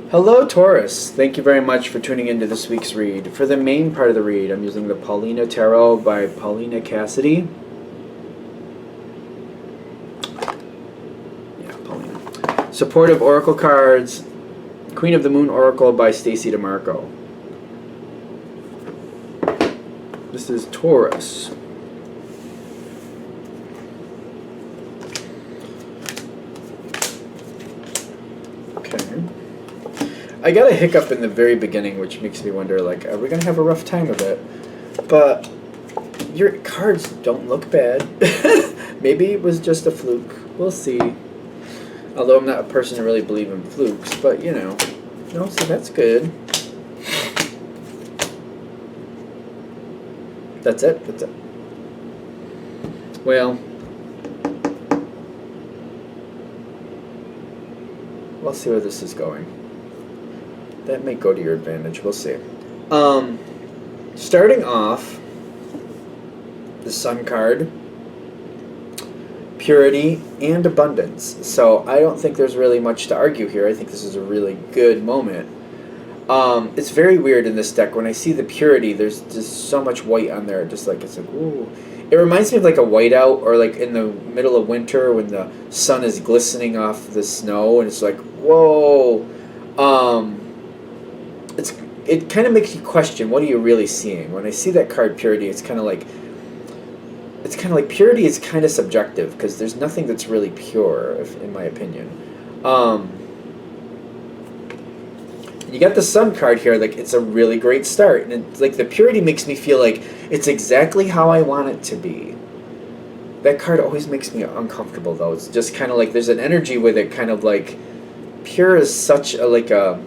Hello, Taurus. Thank you very much for tuning into this week's read. For the main part of the read, I'm using the Paulina Tarot by Paulina Cassidy. Yeah, Paulina. Supportive Oracle cards. Queen of the Moon Oracle by Stacy DeMarco. This is Taurus. Okay. I got a hiccup in the very beginning, which makes me wonder, like, are we going to have a rough time of it? But your cards don't look bad. Maybe it was just a fluke. We'll see. Although I'm not a person to really believe in flukes, but, you know. No, so that's good. That's it? That's it. Well, we'll see where this is going. That may go to your advantage. We'll see. Starting off, the Sun card, purity and abundance. So I don't think there's really much to argue here. I think this is a really good moment. It's very weird in this deck. When I see the purity, there's just so much white on there. Just like, it's like, ooh. It reminds me of like a whiteout, or like in the middle of winter when the sun is glistening off the snow, and it's like, whoa. It kind of makes you question, what are you really seeing? When I see that card, purity, it's kind of like purity is kind of subjective, because there's nothing that's really pure, in my opinion. You got the Sun card here, like, it's a really great start, and it's like the purity makes me feel like it's exactly how I want it to be. That card always makes me uncomfortable, though. It's just kind of like there's an energy with it, kind of like pure is such a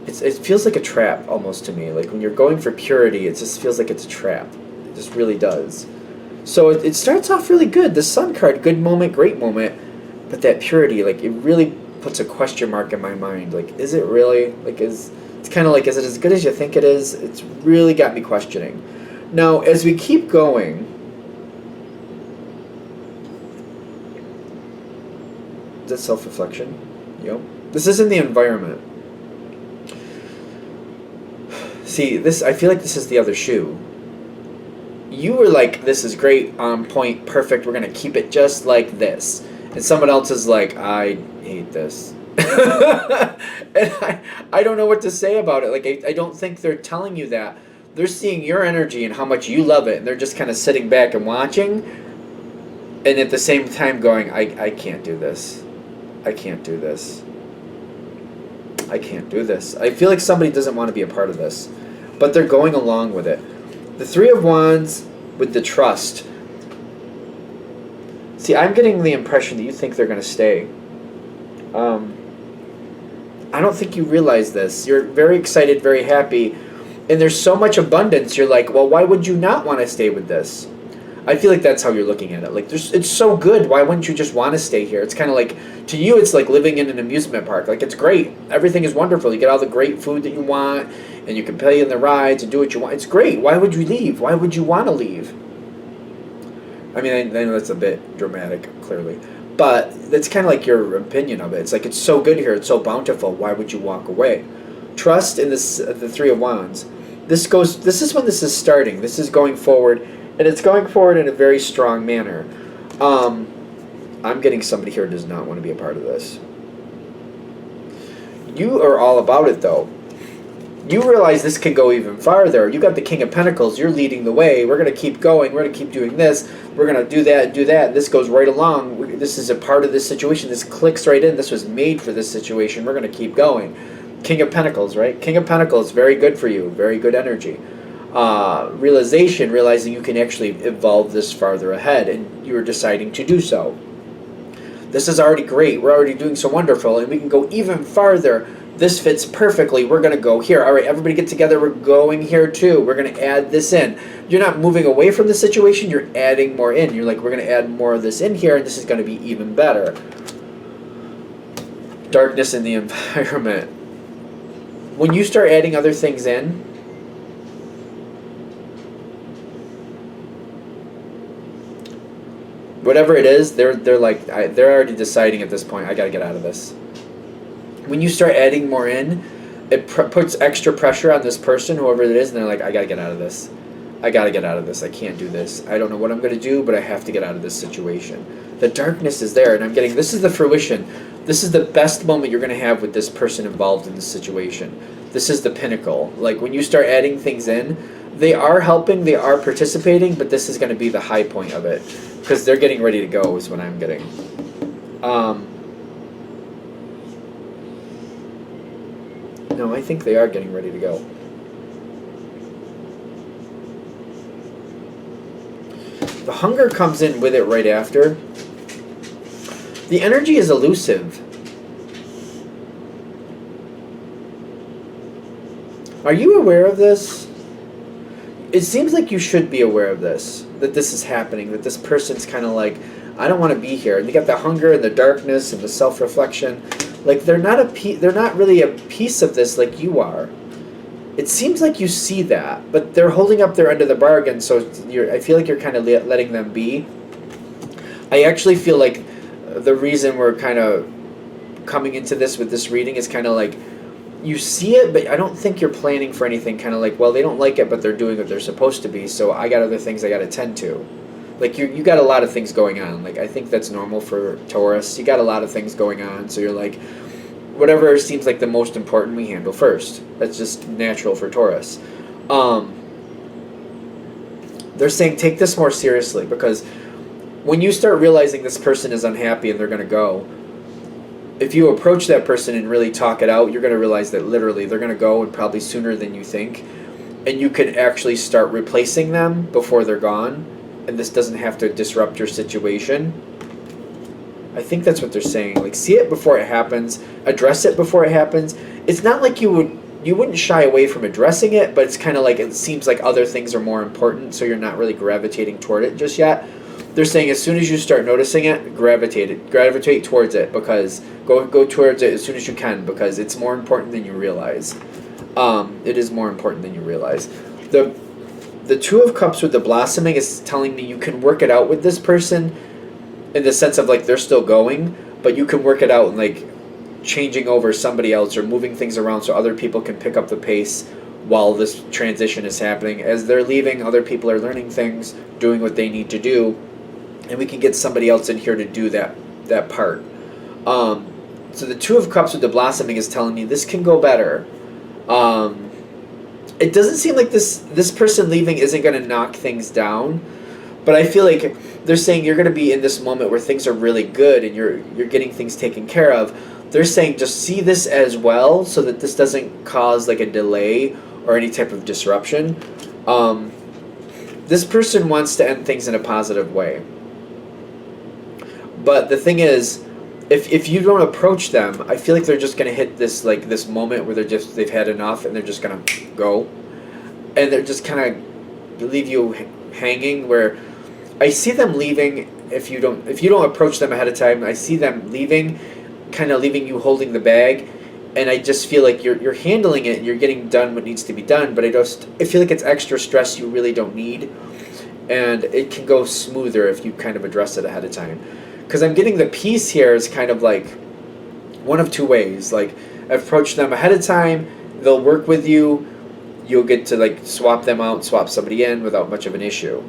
it feels like a trap almost to me. Like when you're going for purity, it just feels like it's a trap. It just really does. So it starts off really good. The Sun card, good moment, great moment, but that purity, like, it really puts a question mark in my mind. Like, is it really? Like, it's kind of like, is it as good as you think it is? It's really got me questioning. Now, as we keep going, is that self-reflection? Yep. This isn't the environment. See, this, I feel like this is the other shoe. You were like, this is great, on point, perfect, we're going to keep it just like this. And someone else is like, I hate this. And I don't know what to say about it. Like, I don't think they're telling you that. They're seeing your energy and how much you love it, and they're just kind of sitting back and watching, and at the same time going, I can't do this. I can't do this. I can't do this. I feel like somebody doesn't want to be a part of this, but they're going along with it. The Three of Wands with the trust. See, I'm getting the impression that you think they're going to stay. I don't think you realize this. You're very excited, very happy, and there's so much abundance. You're like, well, why would you not want to stay with this? I feel like that's how you're looking at it. Like, it's so good. Why wouldn't you just want to stay here? It's kind of like, to you, it's like living in an amusement park. Like, it's great. Everything is wonderful. You get all the great food that you want, and you can play in the rides and do what you want. It's great. Why would you leave? Why would you want to leave? I mean, I know that's a bit dramatic, clearly. But that's kind of like your opinion of it. It's like, it's so good here. It's so bountiful. Why would you walk away? Trust in this, the Three of Wands. This is when this is starting. This is going forward. And it's going forward in a very strong manner. I'm getting somebody here who does not want to be a part of this. You are all about it, though. You realize this can go even farther. You got the King of Pentacles. You're leading the way. We're going to keep going. We're going to keep doing this. We're going to do that and do that. This goes right along. This is a part of this situation. This clicks right in. This was made for this situation. We're going to keep going. King of Pentacles, right? King of Pentacles, very good for you. Very good energy. Realizing you can actually evolve this farther ahead, and you're deciding to do so. This is already great. We're already doing so wonderful, and we can go even farther. This fits perfectly. We're going to go here. All right, everybody get together. We're going here too. We're going to add this in. You're not moving away from the situation. You're adding more in. You're like, we're going to add more of this in here, and this is going to be even better. Darkness in the environment. When you start adding other things in, whatever it is, they're like, they're already deciding at this point, I gotta get out of this. when you start adding more in, it puts extra pressure on this person, whoever it is, and they're like, I gotta get out of this. I gotta get out of this. I can't do this. I don't know what I'm gonna do, but I have to get out of this situation. The darkness is there, and I'm getting, this is the fruition. This is the best moment you're gonna have with this person involved in this situation. This is the pinnacle. Like, when you start adding things in, they are helping, they are participating, but this is gonna be the high point of it. Because they're getting ready to go, is what I'm getting. No, I think they are getting ready to go. The hunger comes in with it right after. The energy is elusive. Are you aware of this? It seems like you should be aware of this, that this is happening, that this person's kind of like, I don't want to be here. And they got the hunger and the darkness and the self-reflection. Like, they're not really a piece of this like you are. It seems like you see that, but they're holding up their end of the bargain, so I feel like you're kind of letting them be. I actually feel like the reason we're kind of coming into this with this reading is kind of like, you see it, but I don't think you're planning for anything, kind of like, well, they don't like it, but they're doing what they're supposed to be, so I got other things I got to tend to. Like, you got a lot of things going on. Like, I think that's normal for Taurus. You got a lot of things going on, so you're like, whatever seems like the most important we handle first. That's just natural for Taurus. They're saying take this more seriously, because when you start realizing this person is unhappy and they're going to go, if you approach that person and really talk it out, you're going to realize that literally they're going to go, and probably sooner than you think, and you can actually start replacing them before they're gone, and this doesn't have to disrupt your situation. I think that's what they're saying. Like, see it before it happens, address it before it happens. It's not like you wouldn't shy away from addressing it, but it's kind of like it seems like other things are more important, so you're not really gravitating toward it just yet. They're saying as soon as you start noticing it, gravitate towards it, because go towards it as soon as you can, because it's more important than you realize. It is more important than you realize. The Two of Cups with the blossoming is telling me you can work it out with this person, in the sense of like they're still going, but you can work it out and like changing over somebody else or moving things around so other people can pick up the pace while this transition is happening. As they're leaving, other people are learning things, doing what they need to do, and we can get somebody else in here to do that part. So the Two of Cups with the blossoming is telling me this can go better. It doesn't seem like this person leaving isn't going to knock things down, but I feel like they're saying you're going to be in this moment where things are really good and you're getting things taken care of. They're saying just see this as well, so that this doesn't cause like a delay or any type of disruption. This person wants to end things in a positive way, but the thing is, if you don't approach them, I feel like they're just going to hit this moment where they've had enough and they're just going to go, and they're just kind of leave you hanging. Where I see them leaving, if you don't approach them ahead of time, I see them leaving, kind of leaving you holding the bag, and I just feel like you're handling it and you're getting done what needs to be done, but I feel like it's extra stress you really don't need, and it can go smoother if you kind of address it ahead of time. Because I'm getting the peace here is kind of like one of two ways. Like, approach them ahead of time, they'll work with you, you'll get to like swap them out, swap somebody in without much of an issue.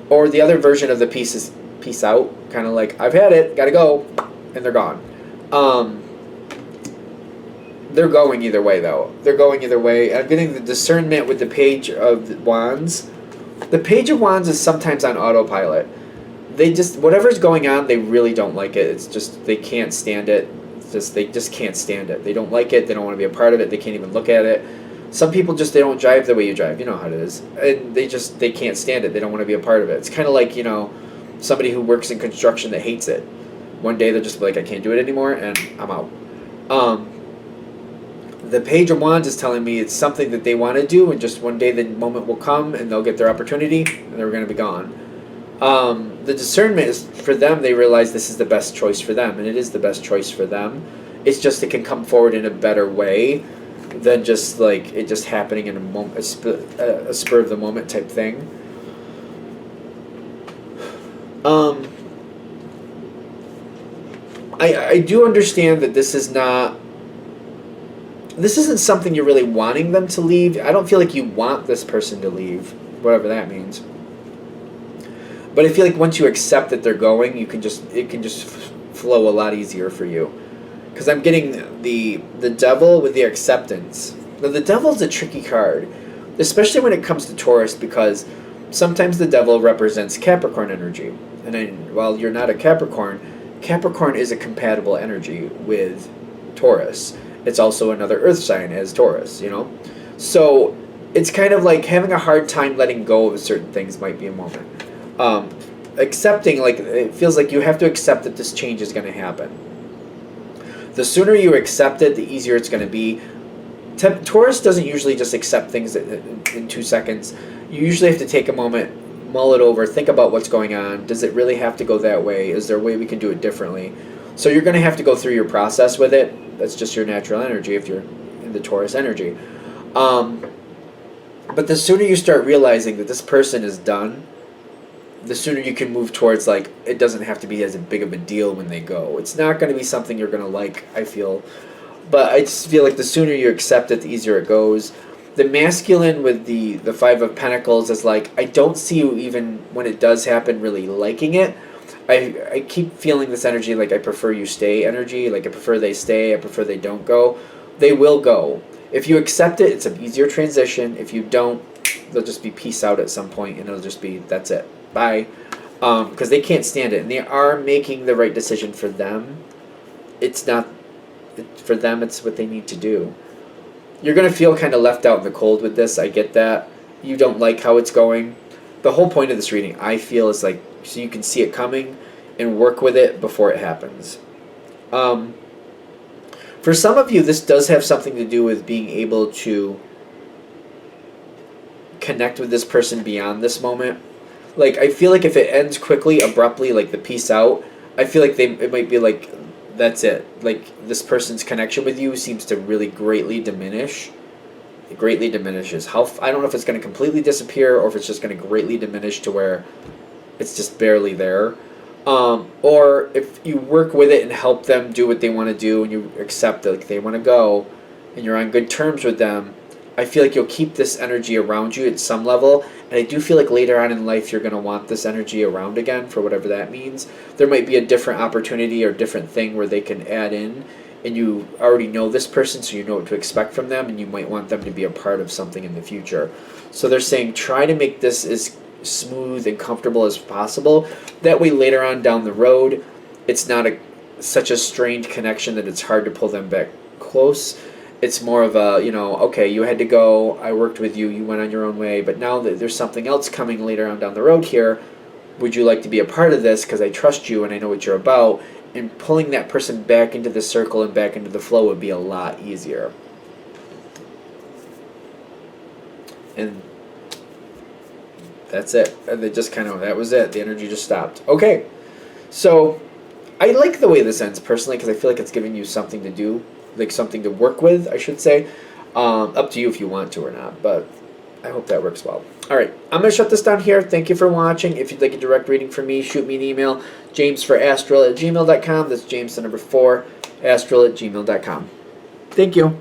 Or the other version of the peace is peace out, kind of like, I've had it, gotta go, and they're gone. They're going either way, though. They're going either way. I'm getting the discernment with the Page of Wands. The Page of Wands is sometimes on autopilot. They just, whatever's going on, they really don't like it. It's just, they can't stand it. They just can't stand it. They don't like it. They don't want to be a part of it. They can't even look at it. Some people just, they don't drive the way you drive. You know how it is. And they can't stand it. They don't want to be a part of it. It's kind of like, somebody who works in construction that hates it. One day they'll just be like, I can't do it anymore, and I'm out. The Page of Wands is telling me it's something that they want to do, and just one day the moment will come and they'll get their opportunity and they're going to be gone. The discernment is for them. They realize this is the best choice for them, and it is the best choice for them. It's just it can come forward in a better way than just like it just happening in a moment, a spur of the moment type thing. I do understand that this is not this isn't something you're really wanting them to leave. I don't feel like you want this person to leave, whatever that means. But I feel like once you accept that they're going, it can just flow a lot easier for you. Because I'm getting the devil with the acceptance. Now the devil's a tricky card, especially when it comes to Taurus, because sometimes the devil represents Capricorn energy. And while you're not a Capricorn, Capricorn is a compatible energy with Taurus. It's also another earth sign as Taurus, you know? So it's kind of like having a hard time letting go of certain things might be a moment. Accepting, like, it feels like you have to accept that this change is going to happen. The sooner you accept it, the easier it's going to be. Taurus doesn't usually just accept things in 2 seconds. You usually have to take a moment, mull it over, think about what's going on. Does it really have to go that way? Is there a way we can do it differently? So you're going to have to go through your process with it. That's just your natural energy if you're in the Taurus energy. But the sooner you start realizing that this person is done, the sooner you can move towards, like, it doesn't have to be as big of a deal when they go. It's not going to be something you're going to like, I feel. But I just feel like the sooner you accept it, the easier it goes. The masculine with the Five of Pentacles is like, I don't see you even when it does happen really liking it. I keep feeling this energy like I prefer you stay energy. Like I prefer they stay, I prefer they don't go. They will go. If you accept it, it's an easier transition. If you don't, they'll just be peace out at some point and it'll just be, that's it. Bye. Because they can't stand it. And they are making the right decision for them. It's not, for them, it's what they need to do. You're going to feel kind of left out in the cold with this. I get that. You don't like how it's going. The whole point of this reading, I feel, is like, so you can see it coming and work with it before it happens. For some of you, this does have something to do with being able to connect with this person beyond this moment. Like, I feel like if it ends quickly, abruptly, like the peace out, I feel like it might be like, that's it. Like, this person's connection with you seems to really greatly diminish. It greatly diminishes. I don't know if it's going to completely disappear or if it's just going to greatly diminish to where it's just barely there. Or if you work with it and help them do what they want to do and you accept that, like, they want to go and you're on good terms with them, I feel like you'll keep this energy around you at some level. And I do feel like later on in life you're going to want this energy around again, for whatever that means. There might be a different opportunity or different thing where they can add in, and you already know this person, so you know what to expect from them, and you might want them to be a part of something in the future. So they're saying try to make this as smooth and comfortable as possible. That way later on down the road, it's not such a strained connection that it's hard to pull them back close. It's more of a, okay, you had to go, I worked with you, you went on your own way, but now that there's something else coming later on down the road here, would you like to be a part of this because I trust you and I know what you're about? And pulling that person back into the circle and back into the flow would be a lot easier. And that's it. And they just that was it. The energy just stopped. Okay, so I like the way this ends personally because I feel like it's giving you something to do. Like something to work with, I should say. Up to you if you want to or not, but I hope that works well. All right, I'm going to shut this down here. Thank you for watching. If you'd like a direct reading from me, shoot me an email, jamesforastral@gmail.com. That's James, the number 4, astral@gmail.com. Thank you.